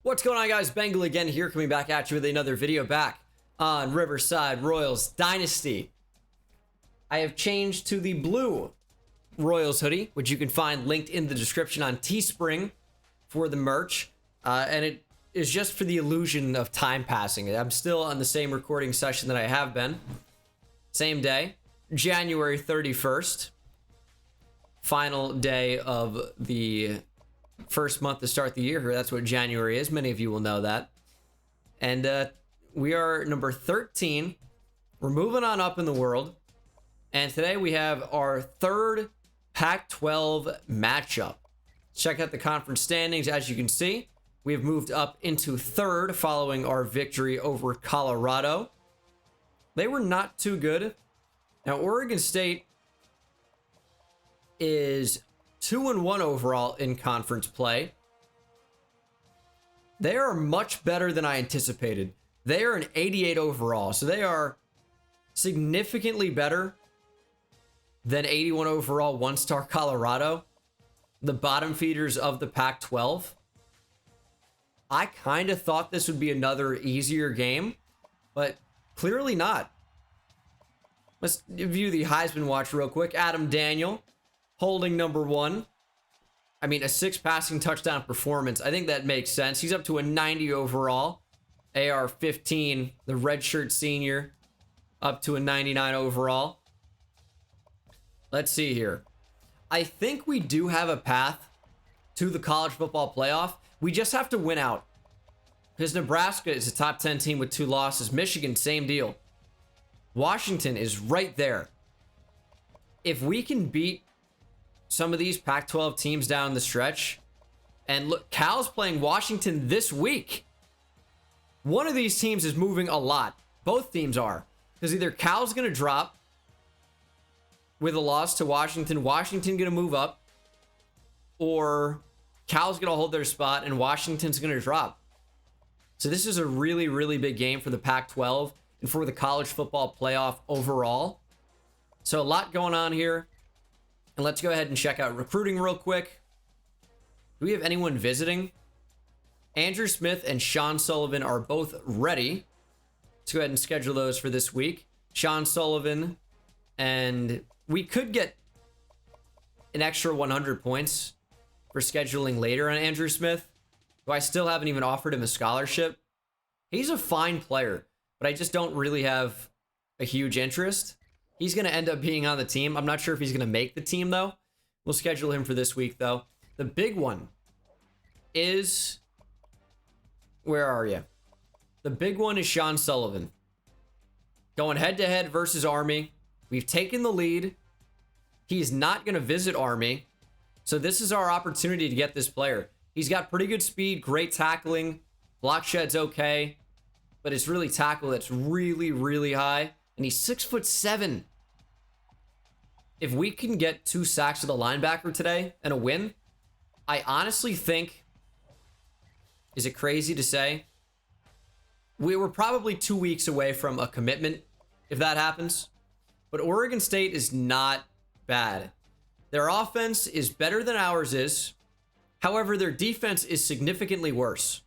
What's going on, guys? Bengal again here, coming back at you with another video back on Riverside Royals Dynasty. I have changed to the blue Royals hoodie, which you can find linked in the description on Teespring for the merch. And it is just for the illusion of time passing. I'm still on the same recording session that I have been. Same day, January 31st. Final day of the first month to start the year here. That's what January is. Many of you will know that. And we are number 13. We're moving on up in the world. And today we have our third Pac-12 matchup. Check out the conference standings. As you can see, we have moved up into third following our victory over Colorado. They were not too good. Now, Oregon State is 2-1 overall in conference play. They are much better than I anticipated. They are an 88 overall, so they are significantly better than 81 overall one-star Colorado, the bottom feeders of the Pac-12. I kind of thought this would be another easier game, but clearly not. Let's view the Heisman watch real quick. Adam Daniel holding number one. I mean, a 6 passing touchdown performance. I think that makes sense. He's up to a 90 overall. AR-15, the redshirt senior, up to a 99 overall. Let's see here. I think we do have a path to the college football playoff. We just have to win out. Because Nebraska is a top 10 team with 2 losses. Michigan, same deal. Washington is right there. If we can beat some of these Pac-12 teams down the stretch, and look, Cal's playing Washington this week. One of these teams is moving a lot. Both teams are. Because either Cal's going to drop with a loss to Washington, Washington going to move up, or Cal's going to hold their spot and Washington's going to drop. So this is a really, really big game for the Pac-12 and for the college football playoff overall. So a lot going on here. And let's go ahead and check out recruiting real quick. Do we have anyone visiting? Andrew Smith and Sean Sullivan are both ready. Let's go ahead and schedule those for this week. Sean Sullivan, and we could get an extra 100 points for scheduling later on Andrew Smith, who I still haven't even offered him a scholarship. He's a fine player, but I just don't really have a huge interest. He's going to end up being on the team. I'm not sure if he's going to make the team, though. We'll schedule him for this week, though. The big one is... Where are you? The big one is Sean Sullivan. Going head-to-head versus Army. We've taken the lead. He's not going to visit Army. So this is our opportunity to get this player. He's got pretty good speed, great tackling. Block shed's okay. But it's really tackle that's really, really high. And he's 6'7". If we can get 2 sacks with a linebacker today and a win, I honestly think, is it crazy to say, we were probably 2 weeks away from a commitment if that happens. But Oregon State is not bad. Their offense is better than ours is. However, their defense is significantly worse.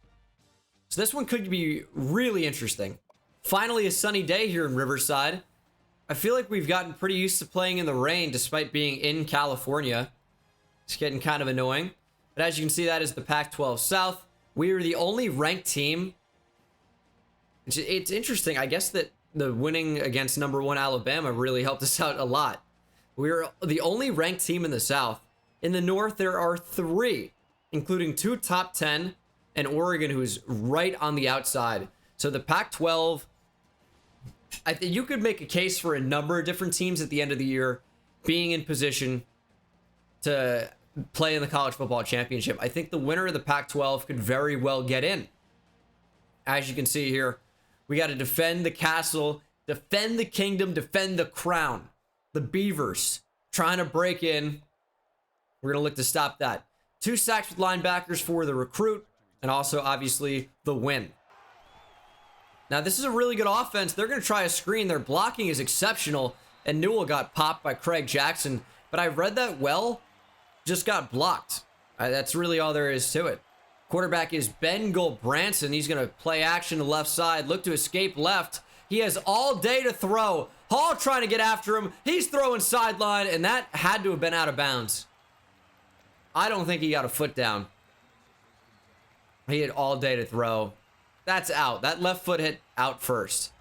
So this one could be really interesting. Finally, a sunny day here in Riverside. I feel like we've gotten pretty used to playing in the rain despite being in California. It's getting kind of annoying. But as you can see, that is the Pac-12 South. We are the only ranked team. It's interesting. I guess that the winning against number 1 Alabama really helped us out a lot. We're the only ranked team in the South. In the North, there are 3, including 2 top 10 and Oregon, who's right on the outside. So the Pac-12, I think you could make a case for a number of different teams at the end of the year being in position to play in the college football championship. I think the winner of the Pac-12 could very well get in. As you can see here, we got to defend the castle, defend the kingdom, defend the crown. The Beavers trying to break in. We're going to look to stop that. 2 sacks with linebackers for the recruit, and also obviously the win. Now, this is a really good offense. They're going to try a screen. Their blocking is exceptional. And Newell got popped by Craig Jackson. But I read that well, just got blocked. That's really all there is to it. Quarterback is Bengal Branson. He's going to play action to left side, look to escape left. He has all day to throw. Hall trying to get after him. He's throwing sideline, and that had to have been out of bounds. I don't think he got a foot down. He had all day to throw. That's out. That left foot hit out first.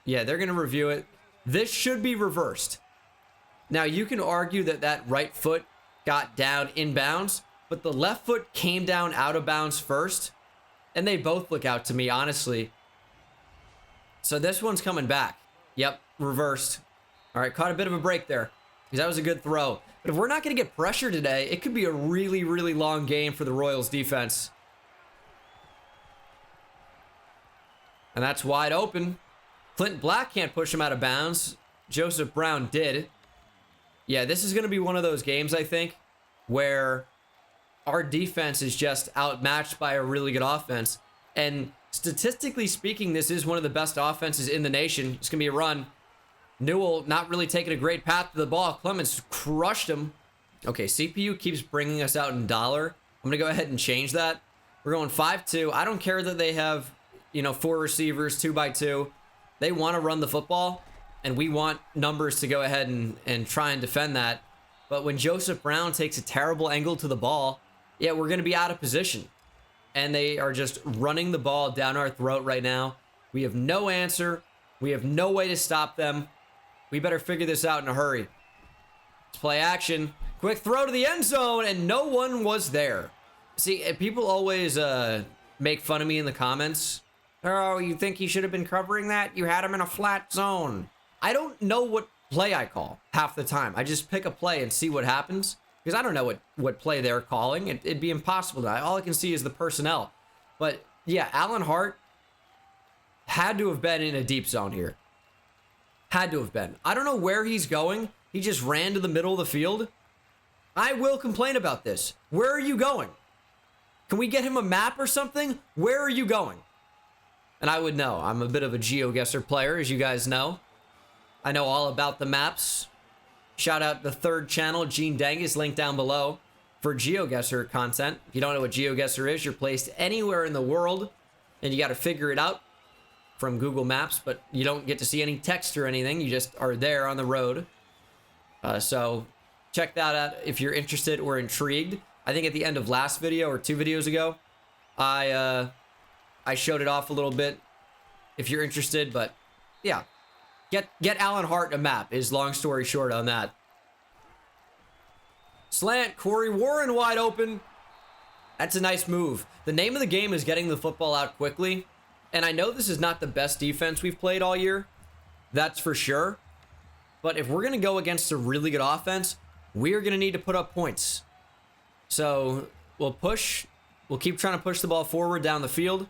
Yeah, they're going to review it. This should be reversed. Now, you can argue that that right foot got down inbounds, but the left foot came down out of bounds first, and they both look out to me, honestly. So this one's coming back. Yep, reversed. All right, caught a bit of a break there, because that was a good throw. But if we're not going to get pressure today, it could be a really, really long game for the Royals defense. And that's wide open. Clinton Black can't push him out of bounds. Joseph Brown did. Yeah, this is going to be one of those games, I think, where our defense is just outmatched by a really good offense. And statistically speaking, this is one of the best offenses in the nation. It's going to be a run. Newell not really taking a great path to the ball. Clemens crushed him. Okay, CPU keeps bringing us out in dollar. I'm going to go ahead and change that. We're going 5-2. I don't care that they have, 4 receivers, 2x2. They want to run the football, and we want numbers to go ahead and try and defend that. But when Joseph Brown takes a terrible angle to the ball, yeah, we're going to be out of position. And they are just running the ball down our throat right now. We have no answer. We have no way to stop them. We better figure this out in a hurry. Let's play action. Quick throw to the end zone, and no one was there. See, people always make fun of me in the comments. Oh, you think he should have been covering that? You had him in a flat zone. I don't know what play I call half the time. I just pick a play and see what happens, because I don't know what play they're calling. It'd be impossible to. All I can see is the personnel. But yeah, Alan Hart had to have been in a deep zone here. Had to have been. I don't know where he's going. He just ran to the middle of the field. I will complain about this. Where are you going? Can we get him a map or something? Where are you going? And I would know. I'm a bit of a GeoGuessr player, as you guys know. I know all about the maps. Shout out the third channel, Gene Dangus, link down below for GeoGuessr content. If you don't know what GeoGuessr is, you're placed anywhere in the world, and you got to figure it out from Google Maps, but you don't get to see any text or anything. You just are there on the road. So check that out if you're interested or intrigued. I think at the end of last video or 2 videos ago, I showed it off a little bit if you're interested, but yeah. Get Alan Hart a map is long story short on that. Slant, Corey Warren wide open. That's a nice move. The name of the game is getting the football out quickly. And I know this is not the best defense we've played all year. That's for sure. But if we're going to go against a really good offense, we're going to need to put up points. So we'll push. We'll keep trying to push the ball forward down the field.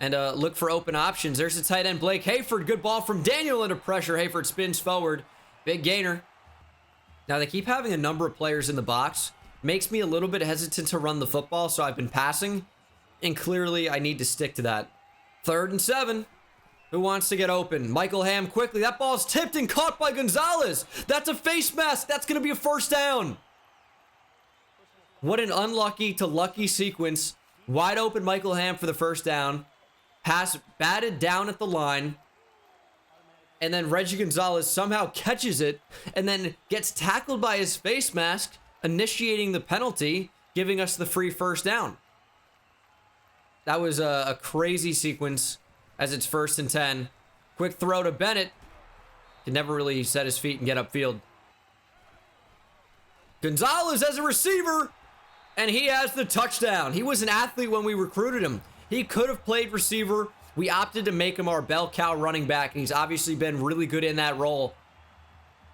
And look for open options. There's the tight end, Blake Hayford. Good ball from Daniel into pressure. Hayford spins forward. Big gainer. Now, they keep having a number of players in the box. Makes me a little bit hesitant to run the football, so I've been passing. And clearly, I need to stick to that. 3rd and 7. Who wants to get open? Michael Ham quickly. That ball's tipped and caught by Gonzalez. That's a face mask. That's going to be a first down. What an unlucky to lucky sequence. Wide open Michael Ham for the first down. Pass batted down at the line. And then Reggie Gonzalez somehow catches it and then gets tackled by his face mask, initiating the penalty, giving us the free first down. That was a crazy sequence as it's 1st and 10. Quick throw to Bennett. Can never really set his feet and get upfield. Gonzalez as a receiver, and he has the touchdown. He was an athlete when we recruited him. He could have played receiver. We opted to make him our bell cow running back, and he's obviously been really good in that role.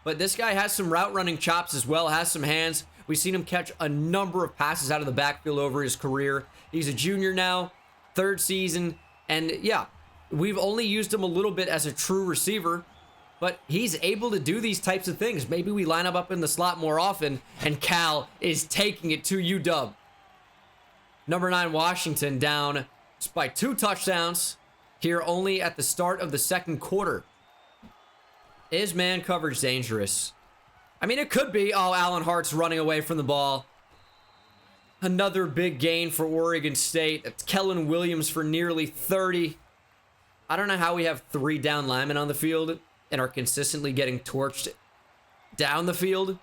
But this guy has some route running chops as well, has some hands. We've seen him catch a number of passes out of the backfield over his career. He's a junior now, 3rd season, and yeah, we've only used him a little bit as a true receiver, but he's able to do these types of things. Maybe we line him up in the slot more often, and Cal is taking it to UW. Number 9, Washington down by 2 touchdowns here only at the start of the 2nd quarter. Is man coverage dangerous? I mean, it could be. Oh, Alan Hart's running away from the ball. Another big gain for Oregon State. That's Kellen Williams for nearly 30. I don't know how we have 3 down linemen on the field and are consistently getting torched down the field.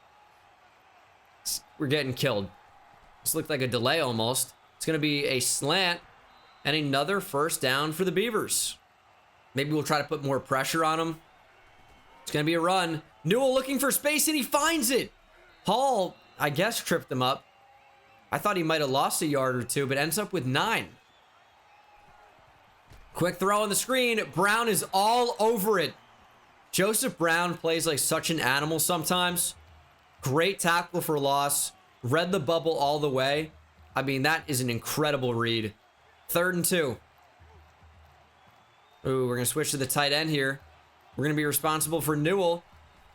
We're getting killed. This looked like a delay almost. It's going to be a slant and another first down for the Beavers. Maybe we'll try to put more pressure on them. It's going to be a run. Newell looking for space, and he finds it. Hall, I guess, tripped him up. I thought he might have lost a yard or two, but ends up with 9. Quick throw on the screen. Brown is all over it. Joseph Brown plays like such an animal sometimes. Great tackle for loss. Read the bubble all the way. I mean, that is an incredible read. 3rd and 2. Ooh, we're going to switch to the tight end here. We're going to be responsible for Newell.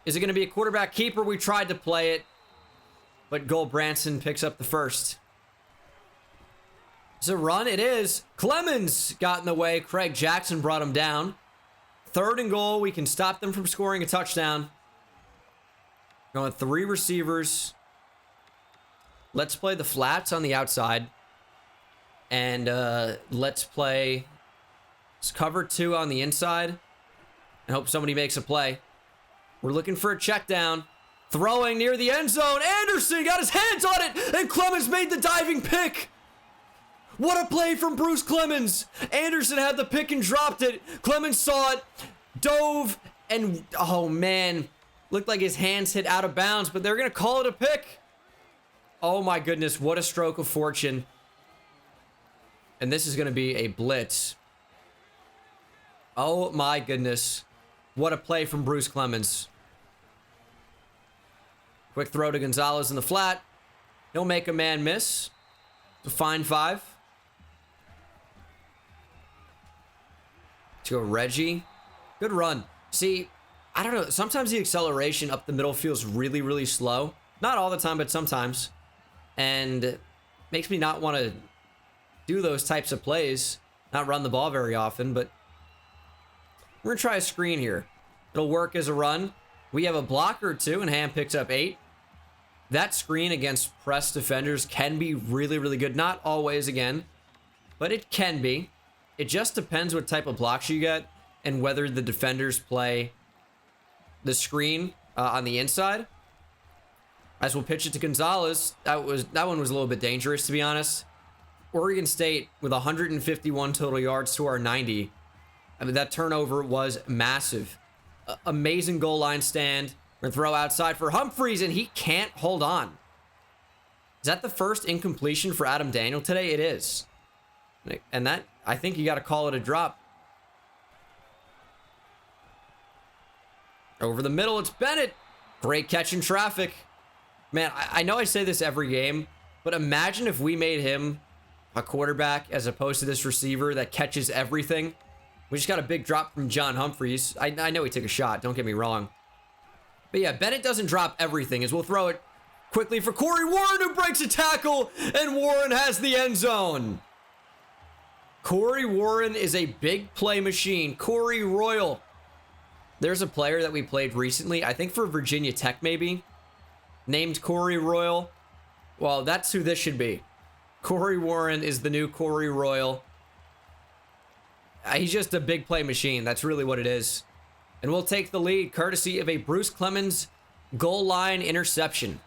Is it going to be a quarterback keeper? We tried to play it, but Gold Branson picks up the first. It's a run. It is. Clemens got in the way. Craig Jackson brought him down. 3rd and goal. We can stop them from scoring a touchdown. Going 3 receivers. Let's play the flats on the outside. And let's play cover 2 on the inside. And hope somebody makes a play. We're looking for a check down. Throwing near the end zone. Anderson got his hands on it. And Clemens made the diving pick. What a play from Bruce Clemens. Anderson had the pick and dropped it. Clemens saw it. Dove. And, oh man. Looked like his hands hit out of bounds. But they're going to call it a pick. Oh my goodness. What a stroke of fortune. And this is going to be a blitz. Oh my goodness. What a play from Bruce Clemens. Quick throw to Gonzalez in the flat. He'll make a man miss. It's a fine 5. To go Reggie. Good run. See, I don't know. Sometimes the acceleration up the middle feels really, really slow. Not all the time, but sometimes. And makes me not want to do those types of plays. Not run the ball very often, but we're going to try a screen here. It'll work as a run. We have a blocker or 2, and Ham picks up 8. That screen against press defenders can be really, really good. Not always, again, but it can be. It just depends what type of blocks you get and whether the defenders play the screen on the inside. As we'll pitch it to Gonzalez. That one was a little bit dangerous, to be honest. Oregon State with 151 total yards to our 90. I mean, that turnover was massive. Amazing goal line stand. We're going to throw outside for Humphreys, and he can't hold on. Is that the first incompletion for Adam Daniel today? It is. And that, I think you got to call it a drop. Over the middle, it's Bennett. Great catch in traffic. Man, I know I say this every game, but imagine if we made him a quarterback as opposed to this receiver that catches everything. We just got a big drop from John Humphreys. I know he took a shot, don't get me wrong. But yeah, Bennett doesn't drop everything, as we'll throw it quickly for Corey Warren, who breaks a tackle, and Warren has the end zone. Corey Warren is a big play machine. Corey Royal. There's a player that we played recently, I think for Virginia Tech maybe, named Corey Royal. Well, that's who this should be. Corey Warren is the new Corey Royal. He's just a big play machine. That's really what it is. And we'll take the lead courtesy of a Bruce Clemens goal line interception.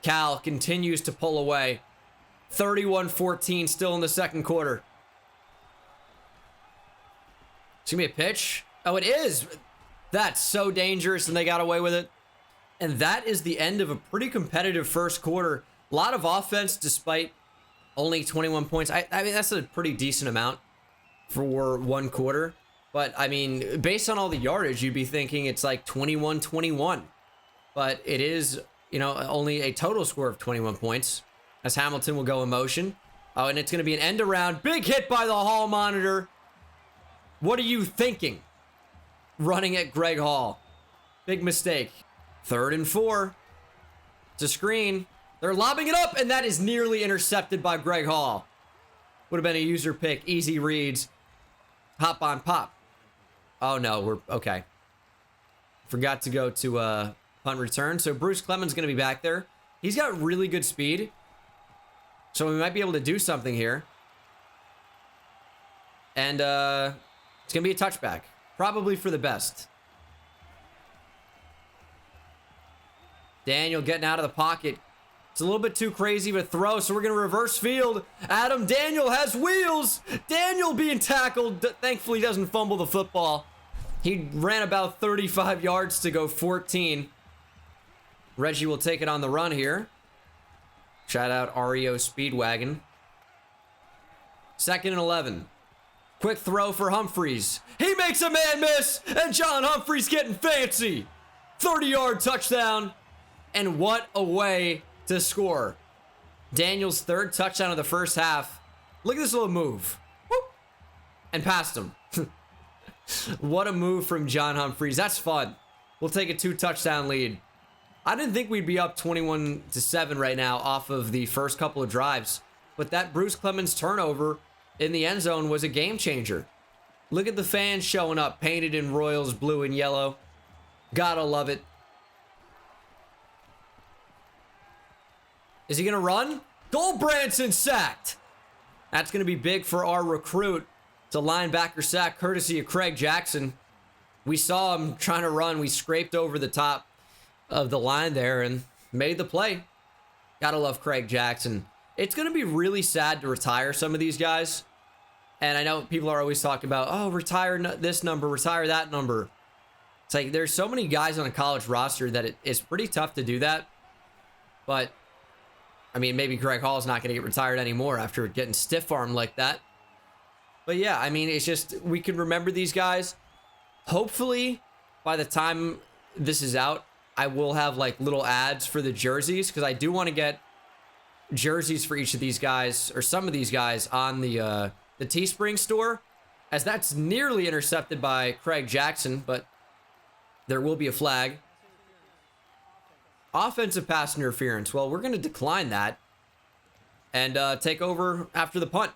Cal continues to pull away. 31-14 still in the second quarter. It's going to be a pitch. Oh, it is. That's so dangerous, and they got away with it. And that is the end of a pretty competitive first quarter. A lot of offense despite only 21 points. I mean, that's a pretty decent amount for one quarter. But, I mean, based on all the yardage, you'd be thinking it's like 21-21. But it is, you know, only a total score of 21 points. As Hamilton will go in motion. Oh, and it's going to be an end around. Big hit by the Hall monitor. What are you thinking? Running at Greg Hall. Big mistake. 3rd and 4. It's a screen. They're lobbing it up, and that is nearly intercepted by Greg Hall. Would have been a user pick. Easy reads. Hop on pop. Oh, no. We're okay. Forgot to go to punt return. So Bruce Clemens going to be back there. He's got really good speed. So we might be able to do something here. And it's going to be a touchback. Probably for the best. Daniel getting out of the pocket. It's a little bit too crazy of a throw, so we're going to reverse field. Adam Daniel has wheels. Daniel being tackled. Thankfully, he doesn't fumble the football. He ran about 35 yards to go 14. Reggie will take it on the run here. Shout out REO Speedwagon. 2nd and 11. Quick throw for Humphreys. He makes a man miss, and John Humphreys getting fancy. 30-yard touchdown, and what a way to score. Daniel's 3rd touchdown of the first half. Look at this little move. Whoop. And past him. What a move from John Humphreys. That's fun. We'll take a 2-touchdown lead. I didn't think we'd be up 21-7 right now off of the first couple of drives, but that Bruce Clemens turnover in the end zone was a game changer. Look at the fans showing up, painted in Royals blue and yellow. Gotta love it. Is he gonna run? Goldbranson sacked. That's gonna be big for our recruit. It's a linebacker sack courtesy of Craig Jackson. We saw him trying to run. We scraped over the top of the line there and made the play. Gotta love Craig Jackson. It's gonna be really sad to retire some of these guys. And I know people are always talking about, oh, retire this number, retire that number. It's like there's so many guys on a college roster that it's pretty tough to do that. But, I mean, maybe Greg Hall's not going to get retired anymore after getting stiff-armed like that. But yeah, I mean, it's just, we can remember these guys. Hopefully, by the time this is out, I will have like little ads for the jerseys, because I do want to get jerseys for each of these guys, or some of these guys, on the Teespring store, as that's nearly intercepted by Craig Jackson, but there will be a flag. Offensive pass interference. Well, we're going to decline that and take over after the punt.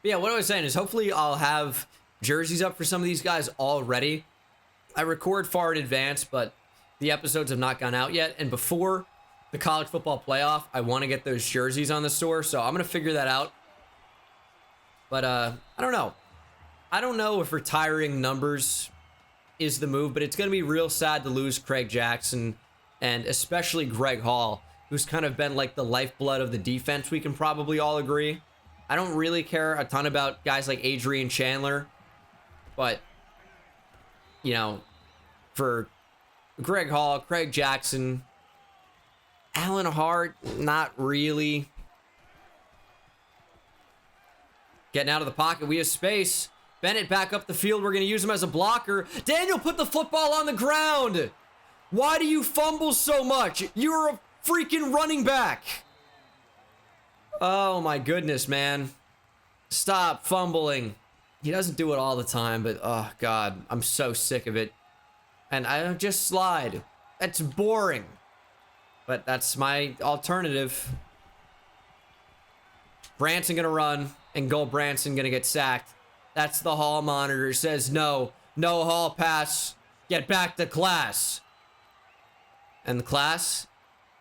But yeah, what I was saying is hopefully I'll have jerseys up for some of these guys already. I record far in advance, but the episodes have not gone out yet. And before the college football playoff, I want to get those jerseys on the store, so I'm going to figure that out. But I don't know. I don't know if retiring numbers is the move, but it's going to be real sad to lose Craig Jackson, and especially Greg Hall, who's kind of been like the lifeblood of the defense, we can probably all agree. I don't really care a ton about guys like Adrian Chandler, but, you know, for Greg Hall, Craig Jackson, Alan Hart, not really. Getting out of the pocket. We have space. Bennett back up the field. We're going to use him as a blocker. Daniel put the football on the ground. Why do you fumble so much? You're a freaking running back. Oh my goodness, man. Stop fumbling. He doesn't do it all the time, but oh God, I'm so sick of it. And I just slide. That's boring. But that's my alternative. Branson gonna run, and Goldbranson gonna get sacked. That's the hall monitor. Says no hall pass. Get back to class. And the class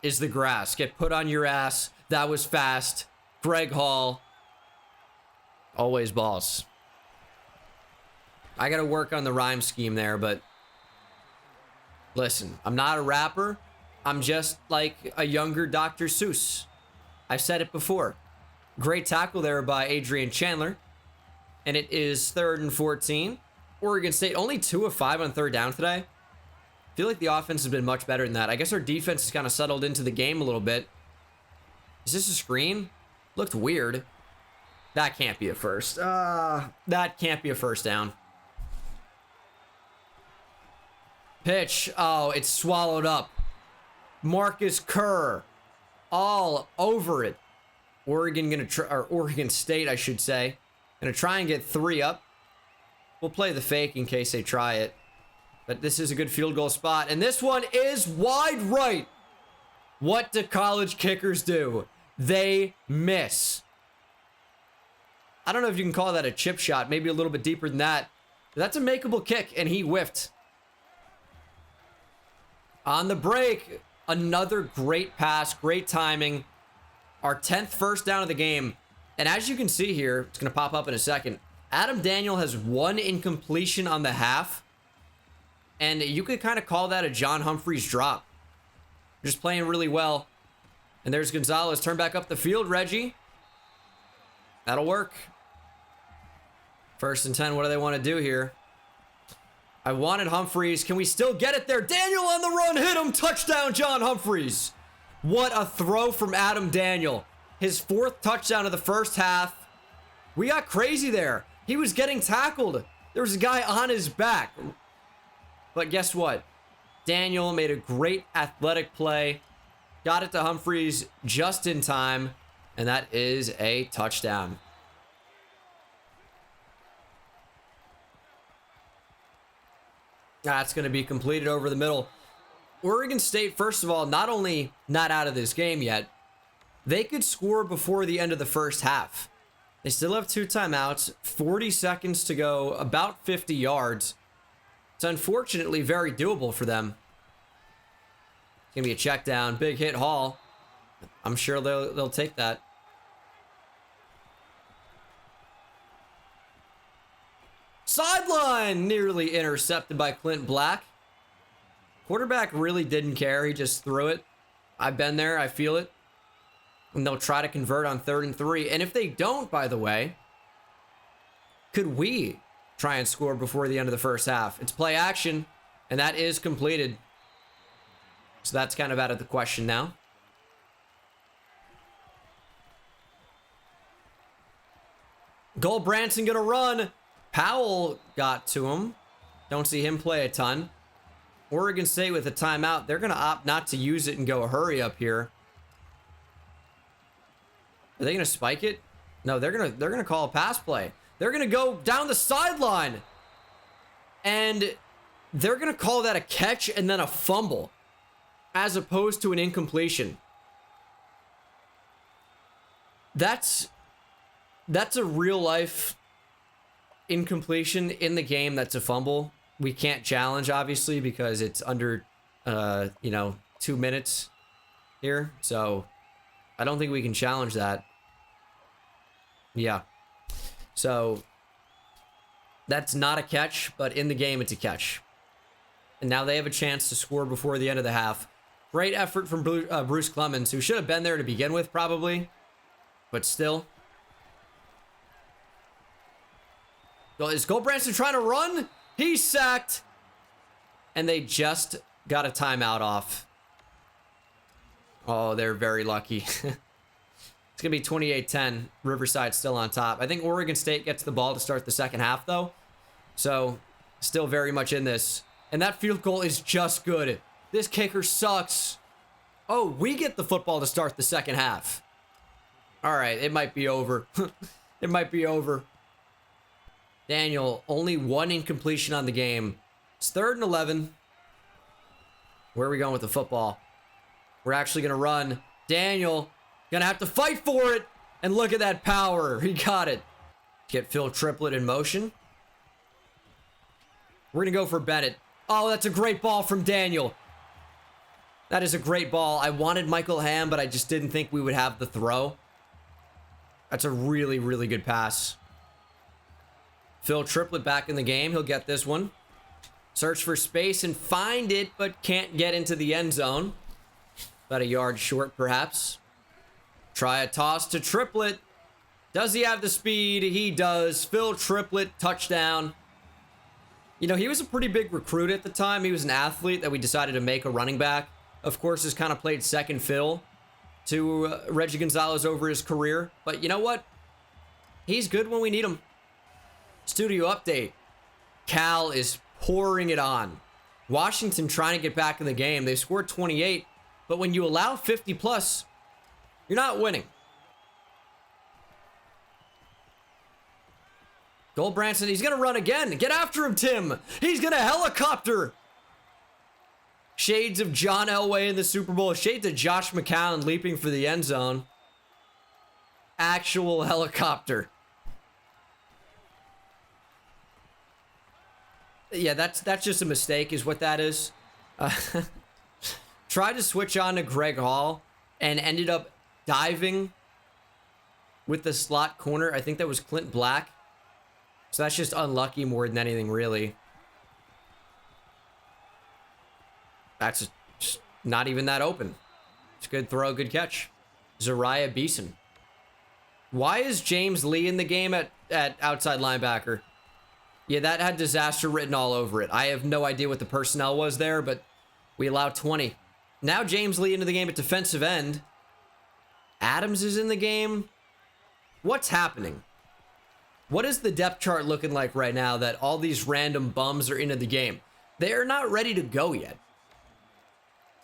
is the grass. Get put on your ass. That was fast. Greg Hall. Always boss. I gotta work on the rhyme scheme there, but listen, I'm not a rapper. I'm just like a younger Dr. Seuss. I've said it before. Great tackle there by Adrian Chandler. And it is 3rd and 14. Oregon State only 2 of 5 on 3rd down today. I feel like the offense has been much better than that. I guess our defense has kind of settled into the game a little bit. Is this a screen? Looked weird. That can't be a first. That can't be a first down. Pitch. Oh, it's swallowed up. Marcus Kerr. All over it. Oregon gonna try, or Oregon State, I should say, gonna try and get 3 up. We'll play the fake in case they try it. But this is a good field goal spot. And this one is wide right. What do college kickers do? They miss. I don't know if you can call that a chip shot. Maybe a little bit deeper than that. But that's a makeable kick, and he whiffed. On the break, another great pass, great timing. Our 10th first down of the game. And as you can see here, it's going to pop up in a second. Adam Daniel has 1 incompletion on the half. And you could kind of call that a John Humphreys drop. Just playing really well. And there's Gonzalez. Turn back up the field, Reggie. That'll work. 1st and 10. What do they want to do here? I wanted Humphreys. Can we still get it there? Daniel on the run. Hit him. Touchdown, John Humphreys. What a throw from Adam Daniel. His 4th touchdown of the first half. We got crazy there. He was getting tackled. There was a guy on his back. But guess what? Daniel made a great athletic play. Got it to Humphreys just in time. And that is a touchdown. That's going to be completed over the middle. Oregon State, first of all, not only not out of this game yet, they could score before the end of the first half. They still have 2 timeouts, 40 seconds to go, about 50 yards. It's unfortunately very doable for them. It's going to be a check down, big hit Hall. I'm sure they'll take that. Sideline nearly intercepted by Clint Black. Quarterback really didn't care. He just threw it. I've been there. I feel it. And they'll try to convert on 3rd and 3. And if they don't, by the way, could we try and score before the end of the first half? It's play action, and that is completed. So that's kind of out of the question now. Goldbranson gonna run. Powell got to him. Don't see him play a ton. Oregon State with a timeout. They're going to opt not to use it and go hurry up here. Are they going to spike it? No, they're going to call a pass play. They're going to go down the sideline. And they're going to call that a catch and then a fumble as opposed to an incompletion. That's a real life incompletion in the game. That's a fumble. We can't challenge, obviously, because it's under 2 minutes here, so I don't think we can challenge that. Yeah, so that's not a catch, but in the game it's a catch. And now they have a chance to score before the end of the half. Great effort from Bruce Clemens, who should have been there to begin with, probably, but still. Is Goldbranson trying to run? He's sacked. And they just got a timeout off. Oh, they're very lucky. It's going to be 28-10. Riverside still on top. I think Oregon State gets the ball to start the second half, though. So, still very much in this. And that field goal is just good. This kicker sucks. Oh, we get the football to start the second half. All right, it might be over. It might be over. Daniel, only 1 incompletion on the game. It's 3rd and 11. Where are we going with the football? We're actually going to run. Daniel, going to have to fight for it. And look at that power. He got it. Get Phil Triplett in motion. We're going to go for Bennett. Oh, that's a great ball from Daniel. That is a great ball. I wanted Michael Ham, but I just didn't think we would have the throw. That's a really, really good pass. Phil Triplett back in the game. He'll get this one. Search for space and find it, but can't get into the end zone. About a yard short, perhaps. Try a toss to Triplett. Does he have the speed? He does. Phil Triplett, touchdown. You know, he was a pretty big recruit at the time. He was an athlete that we decided to make a running back. Of course, has kind of played second fill to Reggie Gonzalez over his career. But you know what? He's good when we need him. Studio update. Cal is pouring it on. Washington trying to get back in the game. They scored 28, but when you allow 50 plus, you're not winning. Goldbranson, he's going to run again. Get after him, Tim. He's going to helicopter. Shades of John Elway in the Super Bowl. Shades of Josh McCown leaping for the end zone. Actual helicopter. Yeah, that's just a mistake is what that is. Tried to switch on to Greg Hall and ended up diving with the slot corner. I think that was Clint Black. So that's just unlucky more than anything, really. That's just not even that open. It's a good throw, good catch. Zariah Beeson. Why is James Lee in the game at outside linebacker? Yeah, that had disaster written all over it. I have no idea what the personnel was there, but we allowed 20. Now James Lee into the game at defensive end. Adams is in the game. What's happening? What is the depth chart looking like right now that all these random bums are into the game? They are not ready to go yet.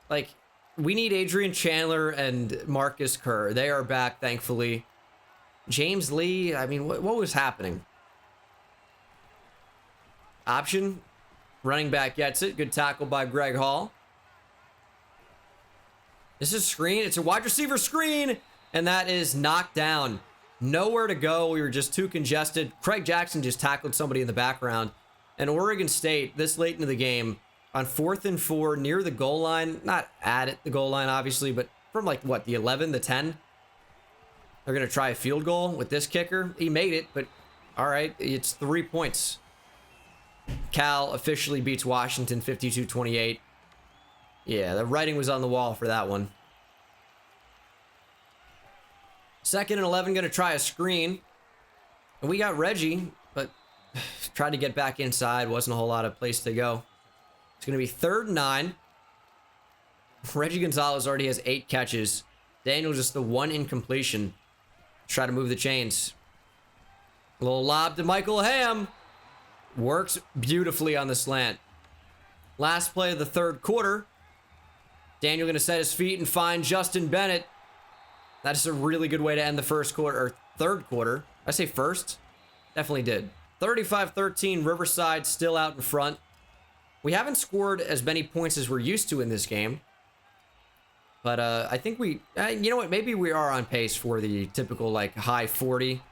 Like, we need Adrian Chandler and Marcus Kerr. They are back, thankfully. James Lee, I mean, what was happening? Option. Running back gets it. Good tackle by Greg Hall. This is a screen. It's a wide receiver screen. And that is knocked down. Nowhere to go. We were just too congested. Craig Jackson just tackled somebody in the background. And Oregon State, this late into the game, on 4th and 4, near the goal line. Not at the goal line, obviously, but from like, what, the 11, the 10? They're going to try a field goal with this kicker. He made it, but all right, it's 3 points. Cal officially beats Washington 52-28. Yeah, the writing was on the wall for that one. 2nd and 11, going to try a screen. And we got Reggie, but tried to get back inside. Wasn't a whole lot of place to go. It's going to be 3rd and 9. Reggie Gonzalez already has 8 catches. Daniel just the 1 incompletion. Try to move the chains. A little lob to Michael Ham. Works beautifully on the slant. Last play of the 3rd quarter. Daniel going to set his feet and find Justin Bennett. That's a really good way to end the 1st quarter, or 3rd quarter. I say 1st? Definitely did. 35-13, Riverside still out in front. We haven't scored as many points as we're used to in this game. But I think we, you know what, maybe we are on pace for the typical, like, high 40.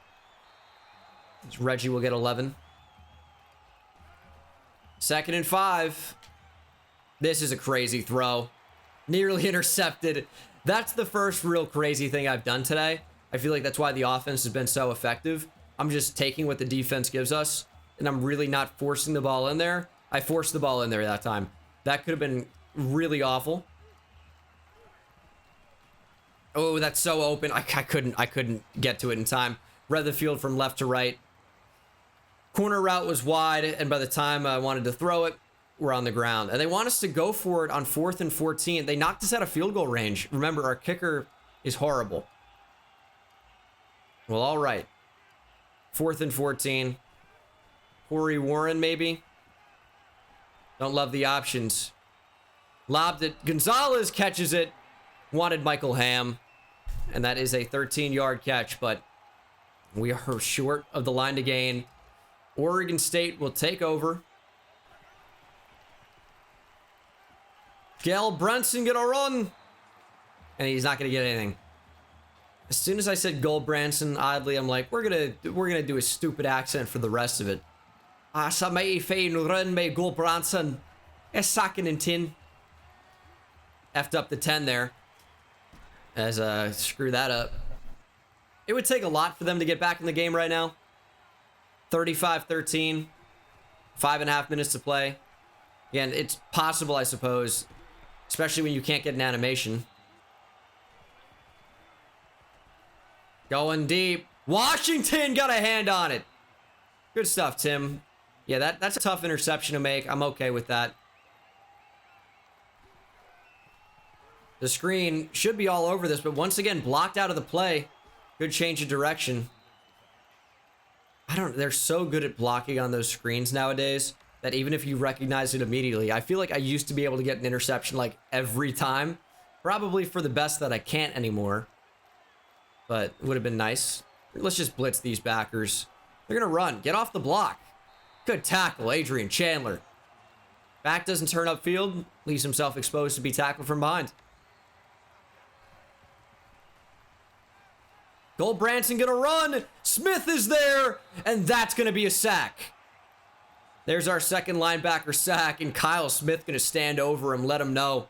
Reggie will get 11. 2nd and 5. This is a crazy throw. Nearly intercepted. That's the first real crazy thing I've done today. I feel like that's why the offense has been so effective. I'm just taking what the defense gives us, and I'm really not forcing the ball in there. I forced the ball in there that time. That could have been really awful. Oh, that's so open. I couldn't get to it in time. Read the field from left to right. Corner route was wide, and by the time I wanted to throw it, we're on the ground. And they want us to go for it on 4th and 14. They knocked us out of field goal range. Remember, our kicker is horrible. Well, all right. 4th and 14. Corey Warren, maybe. Don't love the options. Lobbed it. Gonzalez catches it. Wanted Michael Ham. And that is a 13-yard catch, but we are short of the line to gain. Oregon State will take over. Gail Brunson gonna run. And he's not gonna get anything. As soon as I said Gold Branson, oddly, I'm like, we're gonna do a stupid accent for the rest of it. Sa may fein run may Gold Branson. Es second and 10. Effed up the 10 there. As screw that up. It would take a lot for them to get back in the game right now. 35-13. 5.5 minutes to play. Again, it's possible, I suppose. Especially when you can't get an animation. Going deep. Washington got a hand on it. Good stuff, Tim. Yeah, that's a tough interception to make. I'm okay with that. The screen should be all over this, but once again, blocked out of the play. Good change of direction. They're so good at blocking on those screens nowadays that even if you recognize it immediately, I feel like I used to be able to get an interception like every time. Probably for the best that I can't anymore. But it would have been nice. Let's just blitz these backers. They're going to run. Get off the block. Good tackle, Adrian Chandler. Back doesn't turn upfield. Leaves himself exposed to be tackled from behind. Gold Branson gonna run. Smith is there, and that's gonna be a sack. There's our second linebacker sack, and Kyle Smith gonna stand over him, let him know.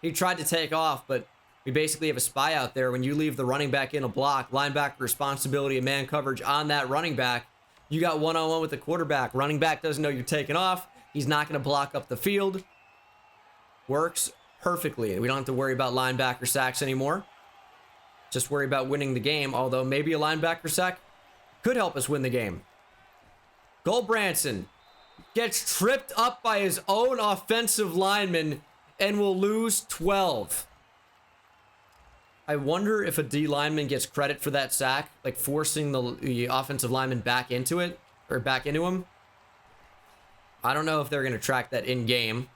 He tried to take off, but We basically have a spy out there. When you leave the running back in a block, linebacker responsibility and man coverage on that running back, you got one-on-one with the quarterback. Running back doesn't know you're taking off. He's not going to block up the field. Works perfectly. We don't have to worry about linebacker sacks anymore. Just worry about winning the game, although maybe a linebacker sack could help us win the game. Goldbranson gets tripped up by his own offensive lineman and will lose 12. I wonder if a D lineman gets credit for that sack, like forcing the offensive lineman back into it, or back into him. I don't know if they're going to track that in game.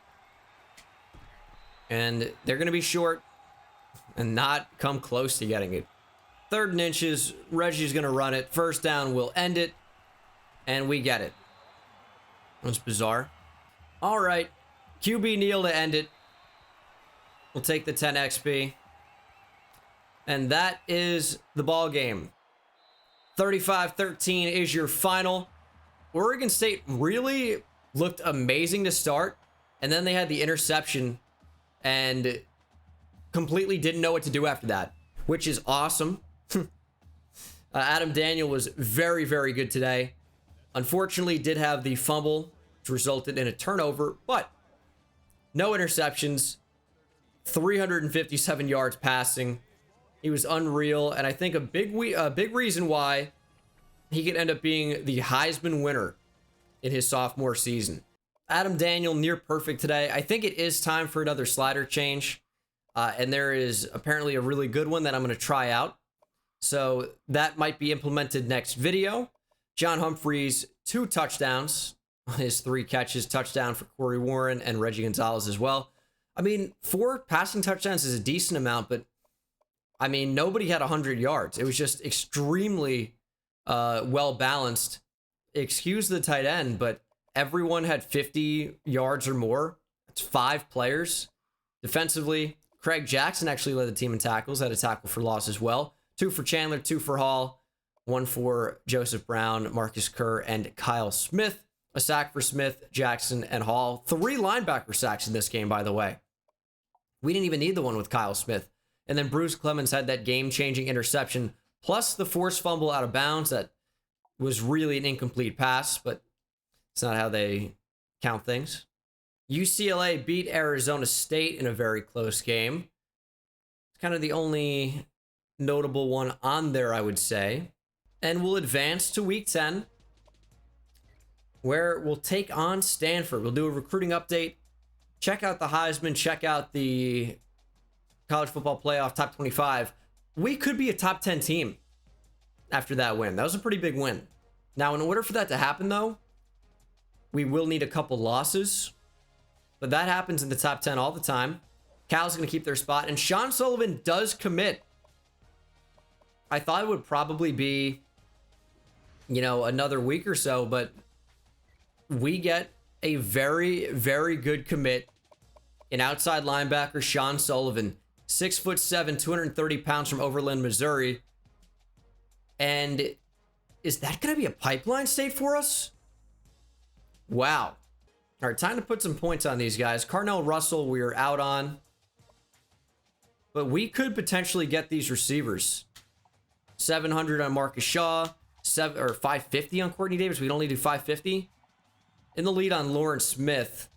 And they're going to be short and not come close to getting it. 3rd and inches, Reggie's going to run it. First down, we'll end it. And we get it. That's bizarre. All right. QB kneel to end it. We'll take the 10 XP. And that is the ball game. 35-13 is your final. Oregon State really looked amazing to start. And then they had the interception and completely didn't know what to do after that, which is awesome. Adam Daniel was very, very good today. Unfortunately, did have the fumble, which resulted in a turnover, but no interceptions, 357 yards passing. He was unreal, and I think a big reason why he could end up being the Heisman winner in his sophomore season. Adam Daniel, near perfect today. I think it is time for another slider change. And there is apparently a really good one that I'm going to try out. So that might be implemented next video. John Humphreys, 2 touchdowns on his 3 catches. Touchdown for Corey Warren and Reggie Gonzalez as well. I mean, 4 passing touchdowns is a decent amount, but I mean, nobody had 100 yards. It was just extremely well balanced. Excuse the tight end, but everyone had 50 yards or more. That's 5 players. Defensively, Craig Jackson actually led the team in tackles, had a tackle for loss as well. 2 for Chandler, 2 for Hall, 1 for Joseph Brown, Marcus Kerr, and Kyle Smith. A sack for Smith, Jackson, and Hall. 3 linebacker sacks in this game, by the way. We didn't even need the one with Kyle Smith. And then Bruce Clemens had that game-changing interception, plus the forced fumble out of bounds that was really an incomplete pass, but it's not how they count things. UCLA beat Arizona State in a very close game. It's kind of the only notable one on there, I would say. And we'll advance to week 10, where we'll take on Stanford. We'll do a recruiting update. Check out the Heisman. Check out the College Football Playoff Top 25. We could be a top 10 team after that win. That was a pretty big win. Now, in order for that to happen, though, we will need a couple losses. But that happens in the top 10 all the time. Cal's going to keep their spot. And Sean Sullivan does commit. I thought it would probably be, another week or so. But we get a very, very good commit in outside linebacker Sean Sullivan. 6'7", 230 pounds from Overland, Missouri. And is that going to be a pipeline state for us? Wow. All right, time to put some points on these guys. Carnell Russell, we're out on. But we could potentially get these receivers. 700 on Marcus Shaw. 550 on Courtney Davis. We'd only do 550. In the lead on Lawrence Smith.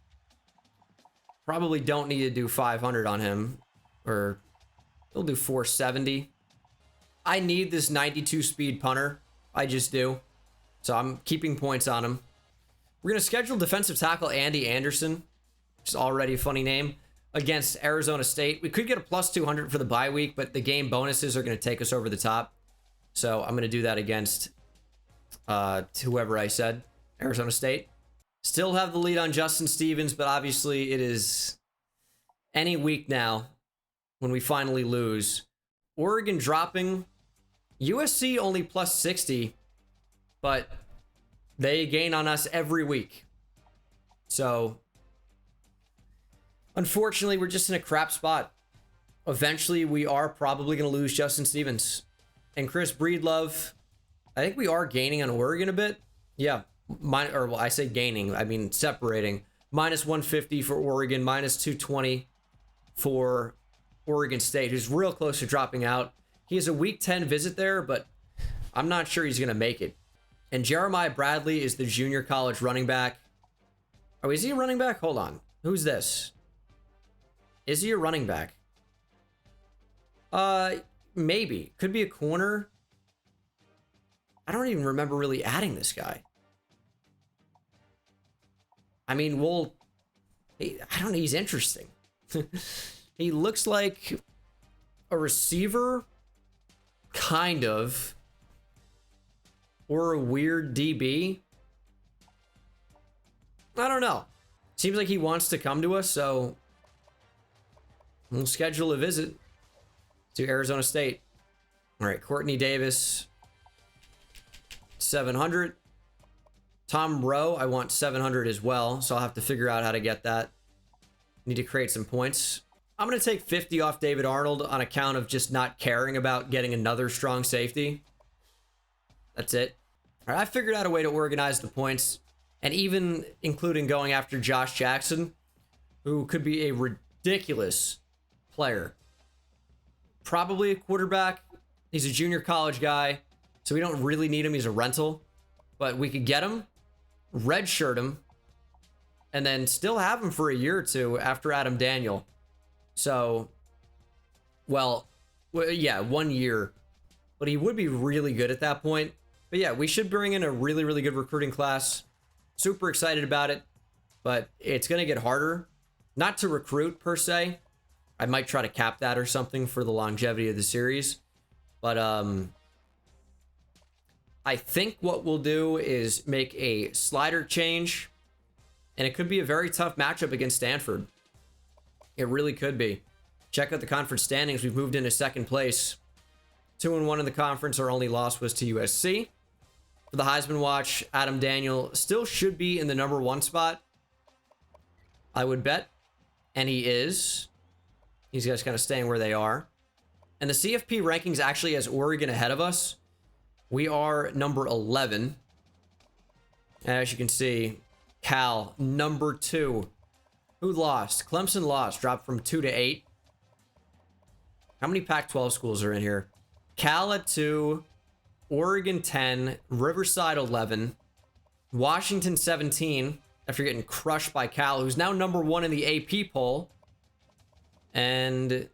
Probably don't need to do 500 on him. Or we'll do 470. I need this 92 speed punter. I just do. So I'm keeping points on him. We're going to schedule defensive tackle Andy Anderson, which is already a funny name, against Arizona State. We could get a plus 200 for the bye week, but the game bonuses are going to take us over the top. So I'm going to do that against whoever I said, Arizona State. Still have the lead on Justin Stevens, but obviously it is any week now when we finally lose. Oregon dropping. USC only plus 60, but they gain on us every week. So, unfortunately, we're just in a crap spot. Eventually, we are probably going to lose Justin Stevens. And Chris Breedlove, I think we are gaining on Oregon a bit. Yeah, I say gaining, I mean separating. Minus 150 for Oregon, minus 220 for Oregon State, who's real close to dropping out. He has a week 10 visit there, but I'm not sure he's going to make it. And Jeremiah Bradley is the junior college running back. Oh, is he a running back? Hold on. Who's this? Is he a running back? Maybe. Could be a corner. I don't even remember really adding this guy. I mean, I don't know. He's interesting. He looks like a receiver, kind of, or a weird DB. I don't know. Seems like he wants to come to us, so we'll schedule a visit to Arizona State. All right, Courtney Davis, 700. Tom Rowe, I want 700 as well, so I'll have to figure out how to get that. Need to create some points. I'm going to take 50 off David Arnold on account of just not caring about getting another strong safety. That's it. All right, I figured out a way to organize the points, and even including going after Josh Jackson, who could be a ridiculous player. Probably a quarterback. He's a junior college guy, so we don't really need him. He's a rental, but we could get him, redshirt him, and then still have him for a year or two after Adam Daniel. So, well, yeah, 1 year, but he would be really good at that point. But yeah, we should bring in a really, really good recruiting class. Super excited about it, but it's going to get harder. Not to recruit per se. I might try to cap that or something for the longevity of the series. But I think what we'll do is make a slider change, and it could be a very tough matchup against Stanford. It really could be. Check out the conference standings. We've moved into second place. 2-1 in the conference. Our only loss was to USC. For the Heisman watch, Adam Daniel still should be in the number 1 spot, I would bet. And he is. These guys kind of staying where they are. And the CFP rankings actually has Oregon ahead of us. We are number 11. As you can see, Cal, number 2. Who lost? Clemson lost. Dropped from 2 to 8. How many Pac-12 schools are in here? Cal at 2. Oregon 10. Riverside 11. Washington 17. After getting crushed by Cal, who's now number 1 in the AP poll. And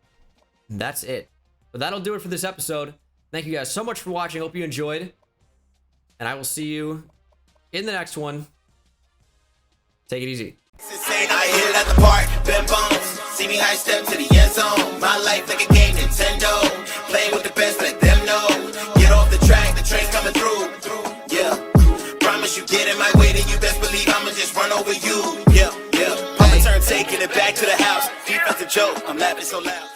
that's it. But that'll do it for this episode. Thank you guys so much for watching. Hope you enjoyed. And I will see you in the next one. Take it easy. I hit it at the park, bend bones. See me high step to the end zone. My life like a game, Nintendo. Playing with the best, let them know. Get off the track, the train's coming through. Yeah, promise you get in my way, then you best believe I'ma just run over you. Yeah, pop a turn, taking it back to the house. Defensive joke, I'm laughing so loud.